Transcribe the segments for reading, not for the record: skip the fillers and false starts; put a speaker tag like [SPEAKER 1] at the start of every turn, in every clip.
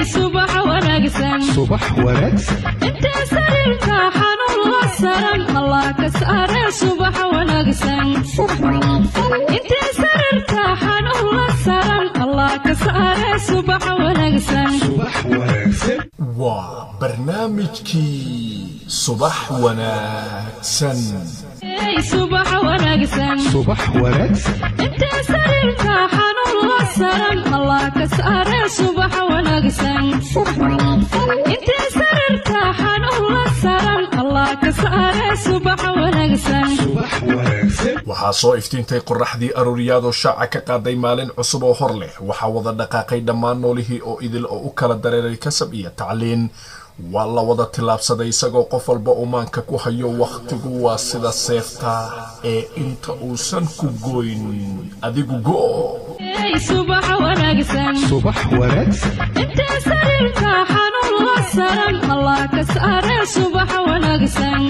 [SPEAKER 1] subax wanaagsan
[SPEAKER 2] subax wanaagsan
[SPEAKER 1] inta sariirta xanuun la saran Allah ka saare subax wanaagsan inta sariirta xanuun la saran Allah ka saare subax wanaagsan
[SPEAKER 3] waa barnaamijkii subax wanaagsan
[SPEAKER 1] subax wanaagsan
[SPEAKER 2] subax wanaagsan
[SPEAKER 1] inta sariirta xanuun la saran Allah ka saare subax wanaagsan inta sariirta xanuun la saran Allah ka saare subax wanaagsan
[SPEAKER 3] waxaa soo iftiintay qorraxdii arooriyado shaaca ka qaaday maalin cusub oo hor leh waxaa wada dhaqaaqay dhammaan noolihii oo idil oo u kala dareeray kasab iyo tacliin waa la wada tilaabsaday isagoo qof walba umaanka ku hayo waqtigu waa sida seefta ee inta uusan ku goyn adigu go
[SPEAKER 1] subax wanaagsan
[SPEAKER 2] subax wanaagsan
[SPEAKER 1] inta sariirta xanuun la saran Allah ka saare subax wanaagsan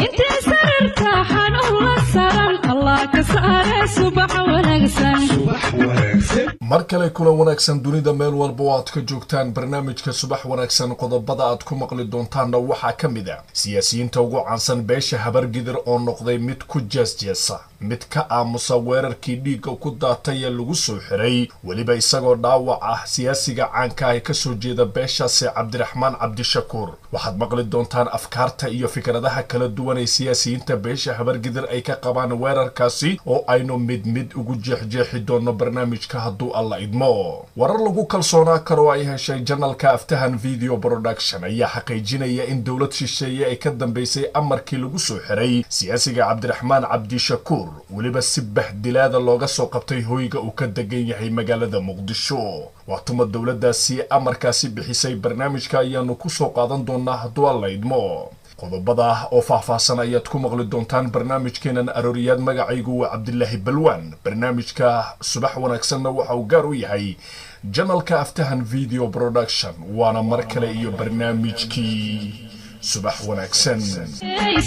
[SPEAKER 1] inta sariirta xanuun la saran Allah ka saare subax wanaagsan
[SPEAKER 3] mar kale kula wanaagsan dunida meel walba oo aad ka joogtaan barnaamijka subax wanaagsan qodobada aad ku maqli doontaanna waxaa ka mid ah siyaasiyiinta ugu caansan beesha habargidir oo noqday mid ku jeesjeesa mid ka aamusa weerarkii dhiigga ku daatay ee lagu soo xiray weliba isagoo dhaawac ah siyaasiga caanka ah ee kasoo jeeda beeshaasi cabdiraxmaan cabdishakuur waxaad maqli doontaan afkaarta iyo fikradaha kala duwan ee siyaasiyiinta beesha habargidir ay ka qabaan weerarkaasi oo aynu mid mid ugu jeexjeexi doono barnaamijka hadduu alla idmo warar lagu kalsoonaa karo ay heshay janalka aftahan video production ayaa xaqiijinaya in dowlad shisheeye ay ka dambeysay amarkii lagu soo xiray siyaasiga cabdiraxmaan cabdishakuur weliba si bahdilaada looga soo qabtay hoyga uu ka degan yahay magaalada muqdisho waatuma dowladdaasi amarkaasi bixisay barnaamijka ayaanu ku soo qaadan doonaa hadduu alla idmo qodobada oo faahfaahsan ayaad ku maqli doontaan barnaamijkeenan arooriyaad magacaygu waa cabdilaahi balwaan barnaamijka subax wanaagsanna waxa uu gaar u yahay janalka aftahan video production waana mar kale iyo barnaamijkii subax wanaagsan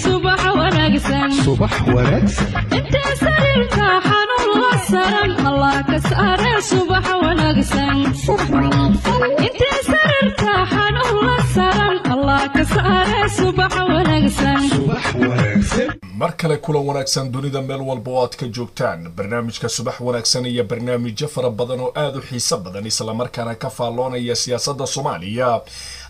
[SPEAKER 1] subax wanaagsan
[SPEAKER 2] subax wanaagsan
[SPEAKER 1] inta sariirta xanuun la saran Allah ka saare subax wanaagsan inta sariirta xanuun la saran Allah ka saare subax wanaagsan
[SPEAKER 3] mar kale kula wanaagsan dunida meel walba oo aad ka joogtaan barnaamijka subax wanaagsan iyo barnaamijyo fara badan oo aad u xiiso badan isla markaana ka faalloonaya siyaasadda Soomaaliya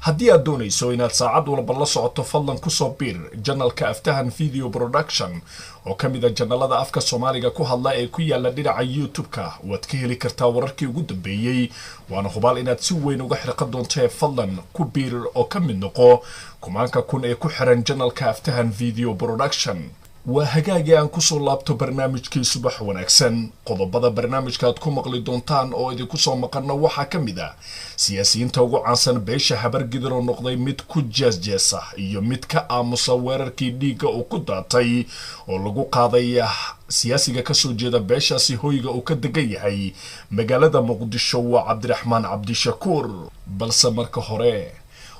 [SPEAKER 3] haddii aad doonayso inaad saacad walba la socoto fadlan ku soo biir janalka aftahan video production oo ka mid ah janalada afka Soomaaliga ku hadla ee ku yaala dhinaca YouTube-ka waad ka heli kartaa wararkii ugu dambeeyay waana hubaal inaad si weyn uga xirqan doonto fadlan ku biir oo ka mid noqo kumaanka kun ee ku xiran janalka aftahan video production waa hagaagii aan ku soo laabto barnaamijkii subax wanaagsan qodobada barnaamijka aad ku maqli doontaan oo idinku soo maqana waxaa ka mid ah siyaasiyiinta ugu caansan beesha habargidir oo noqday mid ku jeesjeesa iyo mid ka aamusa weerarkii dhiigga uu ku daatay oo lagu qaaday siyaasiga kasoo jeeda beeshaasi hoyga uu ka degan yahay magaalada muqdisho waa cabdiraxmaan cabdishakuur balse marka hore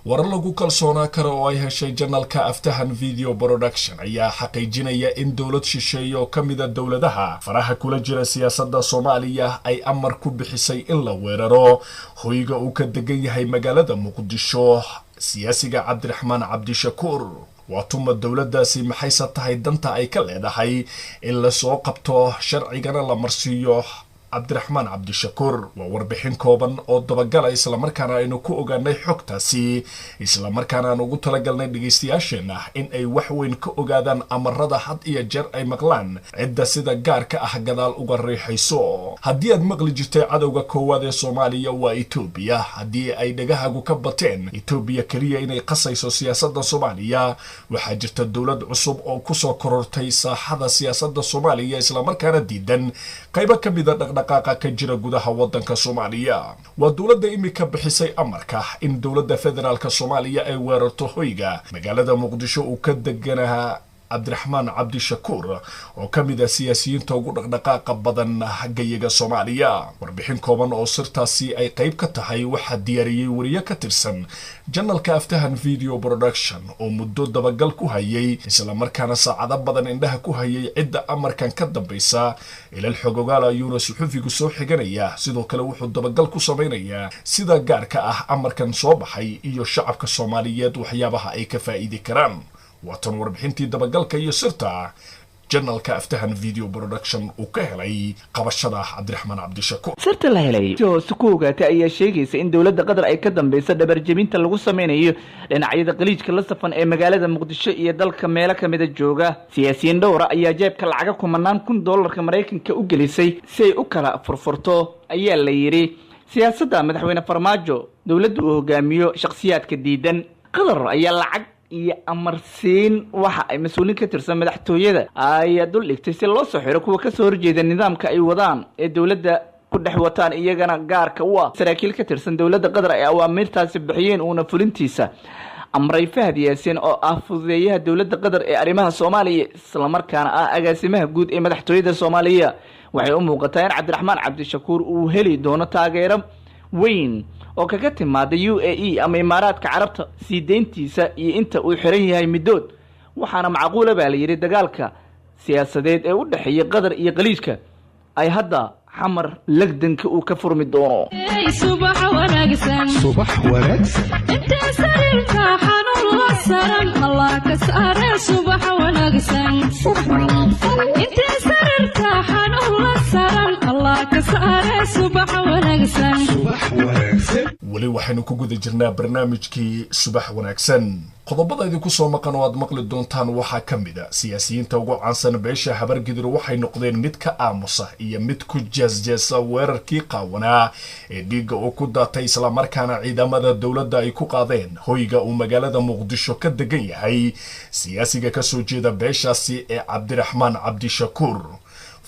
[SPEAKER 3] warar lagu kalsoonaa karo oo ay heshay janalka aftahan video production ayaa xaqiijinaya in dowlad shisheeye oo ka mid ah dowladaha faraha kula jira siyaasadda Soomaaliya ay amar ku bixisay in la weeraro hoyga uu ka degan yahay magaalada muqdisho siyaasiga cabdiraxmaan cabdishakuur waatuma dowladdaasi maxayse tahay danta ay ka leedahay in la soo qabto sharcigana la marsiiyo cabdiraxmaan cabdishakuur waa warbixin kooban oo dabagala isla markaana aynu ku ogaanay xogtaasi isla markaana aan ugu talagalnay dhageystayaasheena in ay wax weyn ka ogaadaan amarada had iyo jeer ay maqlaan cidda sida gaarka ah gadaal uga riixayso haddii aad maqli jirtay cadowga koowaad ee Soomaaliya waa Itoobiya haddii ay dhagahagu ka bateen Itoobiya kaliya inay qasayso siyaasadda Soomaaliya waxaa jirta dowlad cusub oo ku soo korortay saaxada siyaasadda Soomaaliya isla markaana diidan qaybo ka mid ah dhaqdhaqaaqa ka jira gudaha waddanka Soomaaliya waa dowladda imika bixisay amarka in dowladda federaalka Soomaaliya ay weerarto hoyga magaalada muqdisho uu ka deganaha cabdiraxmaan cabdishakuur oo ka mid ah siyaasiyiinta ugu dhaqdhaqaaqa badan gayaga Soomaaliya. warbixin kooban oo sirtaasi ay qayb ka tahay waxa diyaariyay wariye ka tirsan janalka Aftahan Video Production oo muddo dabagal ku hayay isla markaana saacado badan indhaha ku hayay cidda amarkan ka dambaysa ilaa xogogaal ayuuna suxufigu soo xiganaya. sidoo kale wuxuu dabagal ku sameeyaa sida gaarka ah amarkan soo baxay iyo shacabka Soomaaliyeed waxyaabaha ay ka faa'iidi karaan. waatan warbixintii dabagalka iyo sirta janalka Aftahan Video Production uu ka helay qabashada cabdiraxmaan cabdishakuur.
[SPEAKER 4] sirta la helay oo ku ogaatay ayaa sheegaysa in dawladda Qatar ay ka dambayso dhabarjabinta lagu sameynayo dhinacyada qaliijka la safan ee magaalada Muqdisho iyo dalka meelo kamid ah jooga. siyaasiyiin dhowr ah ayaa jeebka lacag $10,000 Mareykanka u gelisay si ay u kala furfurto ayaa la yiri siyaasadda madaxweyne Farmaajo. dawladdu uu hogaamiyo shakhsiyaadka diidan Qatar ayaa lacag iyo amarsiin waxa ay mas'uuliin ka tirsan madaxtooyada ay dul dhigtay si loo soo xiro kuwa ka soo horjeeda nidaamka ay wadaan ee dawladda ku dhex wataan iyagana gaarka u ah. saraakiil ka tirsan dawladda Qatar ay awaamirtaasi bixiyeen una fulintiisa amray Fahad Yaasin oo ah fududeeyaha dawladda Qatar ee arrimaha Soomaaliya isla markaana ah agaasimaha guud ee madaxtooyada Soomaaliya. waxay u muuqataa in cabdiraxmaan cabdishakuur uu heli doono taageero weyn oo kaga timaada UAE ama Imaaraadka Carabta sii deyntiisa iyo inta uu xiran yahay midood. waxaana macquul ah la yiri dagaalka siyaasadeed ee u dhaxeeya Qatar iyo qaliijka ay hadda xamar lagdanka uu ka furmi doono.
[SPEAKER 1] subax wanaagsan inta sarirka xanuun la saran Allah ka saare. subax wanaagsan inta sarirka xanuun la saran Allah ka saare. subax wanaagsan
[SPEAKER 3] wali waxaynu ku guda jirnaa barnaamijkii subax wanaagsan. qodobada idinku soo maqan oo aad maqli doontaan waxaa ka mid ah siyaasiyiinta ugu caansan beesha Habargidir waxay noqdeen mid ka aamusa iyo mid ku jeesjeesa weerarkii qaawanaa ee dhiigga uu ku daatay isla markaana ciidamada dawladda ay ku qaadeen hoyga uu magaalada Muqdisho ka degan yahay siyaasiga ka soo jeeda beeshaasi ee cabdiraxmaan cabdishakuur.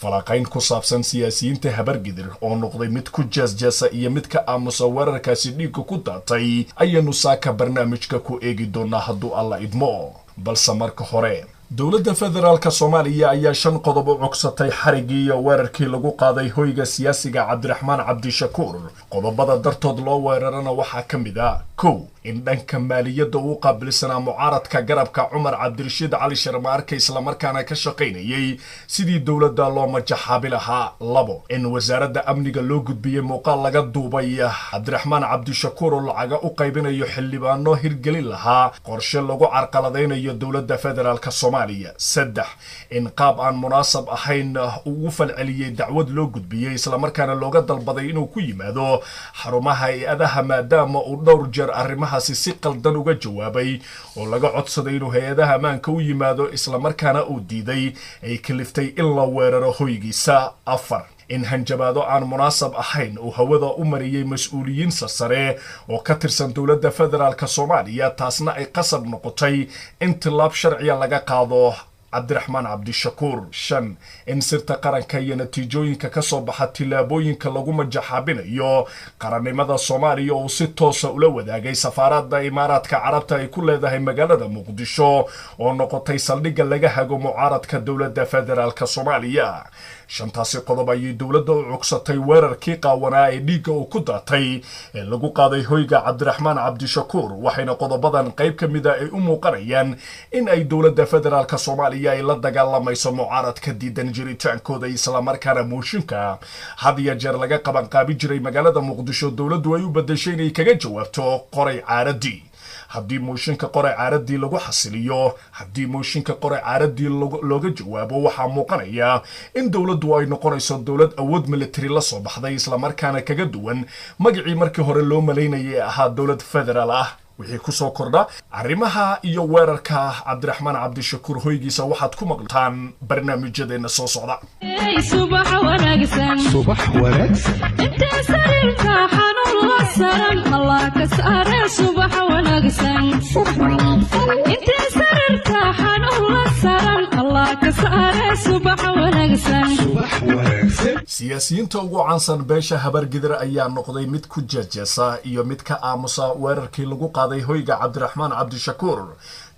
[SPEAKER 3] falaqayn ku saabsan siyaasiyiinta Habargidir oo noqday mid ku jeesjeesa iyo mid ka aamusa weerarkaasi dhiigga ku daatay ayaynu saaka barnaamijka ku eegi doonaa hadduu alla idmo. balse marka hore dawladda federaalka Soomaaliya ayaa 5 qodob u codsatay xarigii iyo weerarkii lagu qaaday hoyga siyaasiga cabdiraxmaan cabdishakuur. qodobada dartood loo weerarana waxaa ka mid ah 1 in dhanka maaliyadda uu qaabilsanaa mucaaradka garabka Cumar Cabdirashiid Cali Sharmaarke isla markaana ka shaqaynayay sidii dawladda loo majaxaabi lahaa. 2 in wasaaradda amniga loo gudbiyay muuqaal laga duubay cabdiraxmaan cabdishakuur oo lacaga u qaybinayo xildhibaano hirgelin lahaa qorshe lagu carqaladeynayo dawladda federaalka Soomaaliya. 3 in qaab aan munaasab ahayn uu falceliyay dacwad loo gudbiyay isla markaana looga dalbaday inuu ku yimaado xarumaha hay'adaha maadaama uu dhowr jeer arrimahaasi si qaldan uga jawaabay oo laga codsaday inuu hay'adaha ammaanka u yimaado isla markaana uu diiday ay kaliftay in la weeraro hoygiisa. 4 in hanjabaado aan munaasab ahayn uu hawada u mariyay mas'uuliyiin sare oo ka tirsan dawladda federaalka Soomaaliya taasna ay qasab noqotay in tilaab sharciya laga qaado cabdiraxmaan cabdishakuur. 5 in sirta qaranka iyo natiijooyinka ka soo baxa tilaabooyinka lagu majaxaabinayo qarannimada Soomaaliya oo si toos ah ula wadaagay safaaradda Imaaraadka Carabta ay ku leedahay magaalada Muqdisho oo noqotay saldhigga laga hago mucaaradka dawladda federaalka Soomaaliya. 5taasi qodob ayay dawladda u codsatay weerarkii qaawanaa ee dhiigga uu ku daatay ee lagu qaaday hoyga cabdiraxmaan cabdishakuur. waxayna qodobadan qayb ka mid ah ay u muuqanayaan in ay dawladda federaalka Soomaaliya ay la dagaalamayso mucaaradka diidan jiritaankooda isla markaana mooshinka had iyo jeer laga qaban qaabi jiray magaalada Muqdisho dawladdu ay u bedeshay inay kaga jawaabto qoray caaradii. haddii mooshinka qoray caaradii lagu xasiliyo looga jawaabo waxaa muuqanaya in dawladdu ay noqonayso dawlad awood military la soo baxday isla markaana kaga duwan magacii markii hore loo maleynayay ahaa dawlad federaal ah. wixii ku soo kordha arrimaha iyo weerarka cabdiraxmaan cabdishakuur hoygiisa waxaad ku maqlataan barnaamijyadeena soo socda.
[SPEAKER 1] subax wanaagsan inta sarirka xanuun la saran Allah ka saare. subax wanaagsan inta sarirka xanuun la saran Allah ka saare. subax wanaagsan
[SPEAKER 3] siyaasiyiinta ugu caansan beesha Habargidir ayaa noqday mid ku jeesjeesa iyo mid ka aamusa weerarkii lagu qaaday hoyga cabdiraxmaan cabdishakuur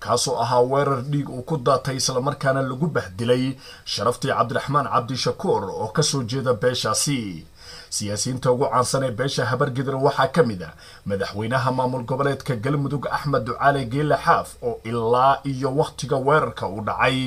[SPEAKER 3] kaasoo ahaa weerar dhiig uu ku daatay islamarkaana lagu bahdilay sharaftii cabdiraxmaan cabdishakuur oo ka soo jeeda beeshaasi. siyaasiyiinta ugu caansan ee beesha habargidir waxaa ka mid ah madaxweynaha maamul goboleedka galmudug axmed ducaale geele xaaf oo ilaa iyo wakhtiga weerarka uu dhacay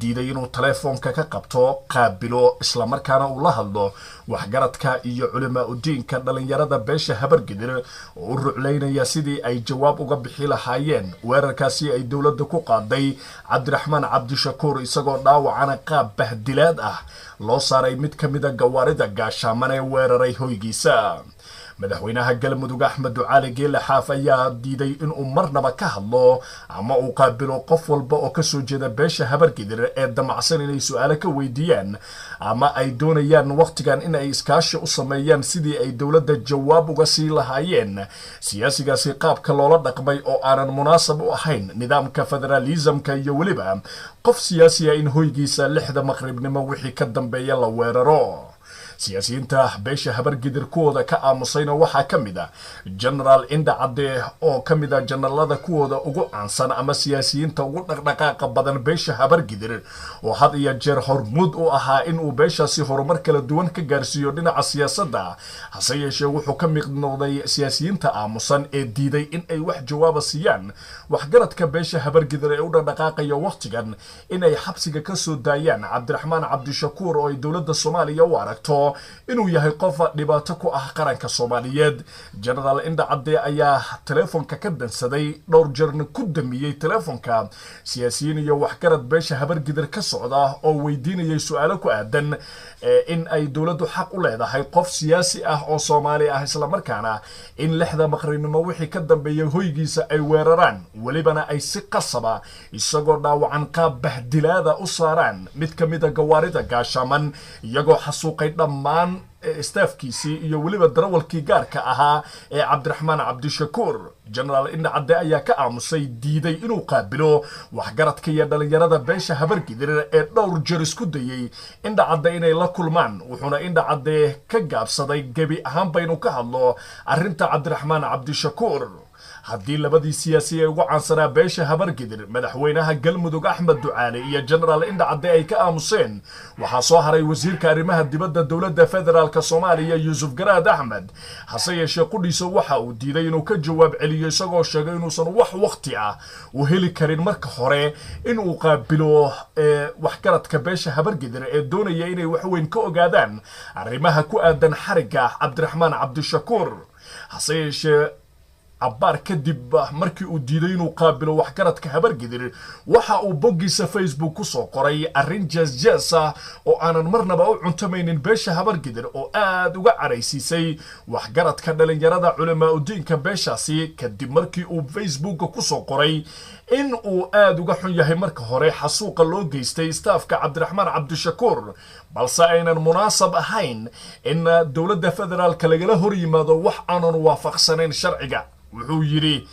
[SPEAKER 3] diiday inuu taleefoonka ka qabto qaabilo islamarkaana uu la hadlo waxgaradka iyo culimaa udiinka dhalinyarada beesha habargidir oo u ruclaynaya sidii ay jawaab uga bixi lahaayeen weerarkaasi ay dowladda ku qaaday cabdiraxmaan cabdishakuur isagoo dhaawacana qaab bahdilaad ah loo saaray mid ka mid a gawaarida gaashaaman ee weeraray hoygiisa. madaxweynaha galmudug axmed ducaale geele xaaf ayaa diiday inuu marnaba ka hadlo ama uu qaabilo qof walba oo ka soo jeeda beesha habargidir ee damacsan inay su-aalo ka weydiiyaan ama ay doonayaan wakhtigan in ay iskaashi u sameeyaan sidii ay dowladda jawaab uga sii lahaayeen siyaasigaasi qaabka loola dhaqmay oo aanan munaasab u ahayn nidaamka federaalisamka iyo weliba qof siyaasiya in hoygiisa 6 maqribnimo wixii ka dambeeya la weeraro. siyaasiyiinta beesha habargidir kuwooda ka aamusayna waxaa ka mid ah genaraal indha cadde oo ka mid ah janaralada kuwooda ugu caansan ama siyaasiyiinta ugu dhaqdhaqaaqa badan beesha habargidir oo had iyo jeer hormuud u ahaa inuu beeshaasi horumar kala duwan ka gaarsiiyo dhinaca siyaasadda. hase yeeshee wuxuu ka mid noqday siyaasiyiinta aamusan ee diiday in ay wax jawaaba siiyaan waxgaradka beesha habargidir ee u dhaqdhaqaaqaya wakhtigan inay xabsiga ka soo daayaan cabdiraxmaan cabdishakuur oo ay dowladda soomaaliya u aragto inuu yahay qof dhibaato ku ah qaranka Soomaaliyeed. genaraal indha cadde ayaa taleefonka ka dansaday dhowr jeerna ku damiyay taleefonka siyaasiyiin iyo waxgarad beesha habargidir ka socda oo weydiinayay su'aalo ku aadan in ay dowladdu xaq u leedahay qof siyaasi ah oo Soomaali ah islamarkaana in 6 maqribnimo wixii ka dambeeyay hoygiisa ay weeraraan welibana ay si qasaba isagoo dhaawacan qaab bahdilaada u saaraan mid ka mid ah gawaarida gaashaaman iyagoo xasuuqay dhammaan staafkiisii iyo weliba darawalkii gaarka ahaa ee cabdiraxmaan cabdishakuur. genaraal indha cadde ayaa ka aamusay diiday inuu qaabilo waxgaradka iyo dhalinyarada beesha habargidir ee dhowr jeer isku dayay indha cadde inay la kulmaan wuxuuna indha cadde ka gaabsaday gebi ahaanba inuu ka hadlo arrinta cabdiraxmaan cabdishakuur. haddii labadii siyaasi ee ugu caansanaa beesha habargidir madaxweynaha galmudug axmed ducaale iyo genaraal indha cadde ay ka aamuseen waxaa soo haray wasiirka arrimaha dibadda dowladda federaalka Soomaaliya Yuusuf Garaad Axmed. hase yeeshee qudhiisa waxa uu diiday inuu ka jawaab celiyo isagoo sheegay inuusan wax waqti ah u heli karin marka hore inuu qaabilo waxgaradka beesha habargidir ee doonaya inay wax weyn ka ogaadaan arrimaha ku aadan xariga cabdiraxmaan cabdishakuur. hase yeeshee abbaar kadib markii uu diiday inuu qaabilo waxgaradka habargidir waxa uu boggiisa Facebook ku soo qoray arrin jees ah oo aanan marnaba u cuntamaynin beesha habargidir oo aad uga caraysiisay waxgaradka dhalinyarada culimaa udiinka beeshaasi kadib markii uu Facebook ku soo qoray in uu aad uga xun yahay marka hore xasuuqa loo geystay staafka cabdiraxmaan cabdishakuur balse aynan munaasab ahayn in dowladda federaalka lagala hor yimaado wax aanan waafaqsanayn sharciga. wuxuu yiri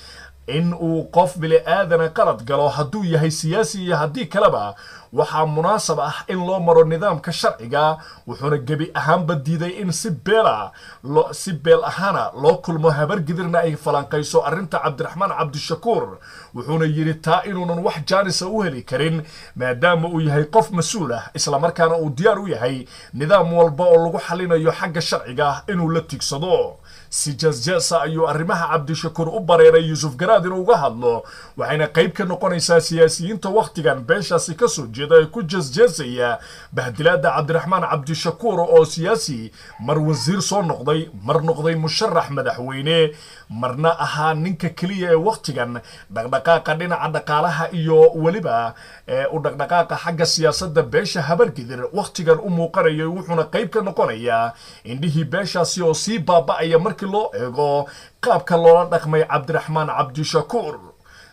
[SPEAKER 3] in uu qof bili aadana qalad galo hadduu yahay siyaasi iyo haddii kaleba waxaa munaasab ah in loo maro nidaamka sharciga wuxuuna gebi ahaanba diiday in si beel ahaana loo kulmo habargidirna ay falanqayso arrinta cabdiraxmaan cabdishakuur. wuxuuna yiri taa inuunan wax jaanisa u heli karin maadaama uu yahay qof mas-uul ah islamarkaana uu diyaar u yahay nidaam walba oo lagu xalinayo xagga sharciga inuu la tigsado. si jees ayuu arrimaha cabdishakuur u bareeray Yuusuf Garaad inuu uga hadlo waxayna qayb ka noqonaysaa siyaasiyiinta wakhtigan beeshaasi ka soo jeeda ee ku jeesaya bahdilaada cabdiraxmaan cabdishakuur oo siyaasi mar wasiir soo noqday mar noqday musharax madaxweyne marna ahaa ninka kaliya ee wakhtigan dhaqdhaqaaqa dhinaca dhaqaalaha iyo weliba u dhaqdhaqaaqa xagga siyaasadda beesha habargidir wakhtigan u muuqanayay wuxuuna qayb ka noqonayaa indhihii beeshaasi oo sii baaba'aya markii loo eego qaabka loola dhaqmay cabdiraxmaan cabdishakuur.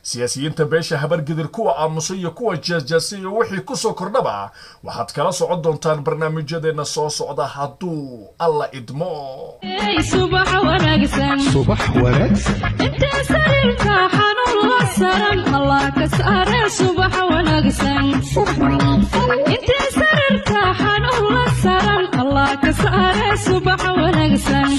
[SPEAKER 3] siyaasiyiinta beesha habargidir kuwa aamusay iyo kuwa jeesjeesay iyo wixii ku soo kordhaba waxaad kala socon doontaan barnaamijyadeena soo socda hadduu alla idmo.
[SPEAKER 1] subax wanaagsan inta sariirta xanuun la saran allah ka saare subax wanaagsan inta sariirta xanuun la saran allah ka saare subax wanaagsan.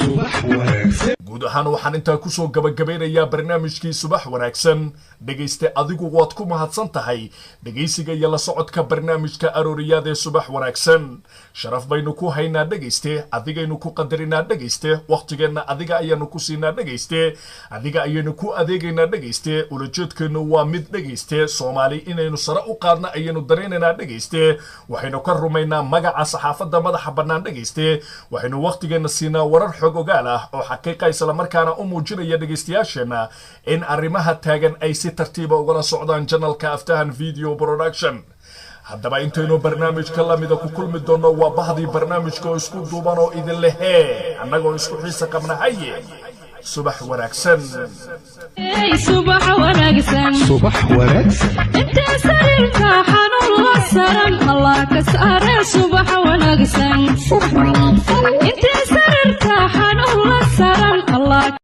[SPEAKER 3] guud waxaan intaa kusoo gabagabeynayaa barnaamijkii subax wanaagsan dhegayste adigu waad ku mahadsan tahay dhegaysiga iyo la socodka barnaamijka arooriyaad ee subax wanaagsan sharaf baynu ku haynaa dhegayste adigaynu ku qadarinaa dhegayste waqtigeenna adiga ayaanu ku siinaa dhegayste adiga ayaynu ku adeegaynaa dhegayste ulajeedkeenu waa mid dhegayste Soomaali inaynu sare u qaadna ayaynu dareenaynaa dhegayste waxaynu ka rumaynaa magaca saxaafadda madaxa bannaan dhegayste waxaynu waqtigeenna siinaa warar xog ogaal ah oo xaqiiqa isla markaana u muujinaya dhegaystayaasheena in arrimaha taagan ay si tartiiba ugala socdaan channelka Aftahan Video Production haddaba intaynu barnaamijka lamida ku kulmi doono waa bahdii barnaamijka oo isku duuban oo idin lehee annagoo isku xiisa qabnahaye subax wanaagsan
[SPEAKER 1] subax wanaagsan
[SPEAKER 2] subax wanaagsan
[SPEAKER 1] inta sarirka xanuun la saran Allah ka saare subax wanaagsan inta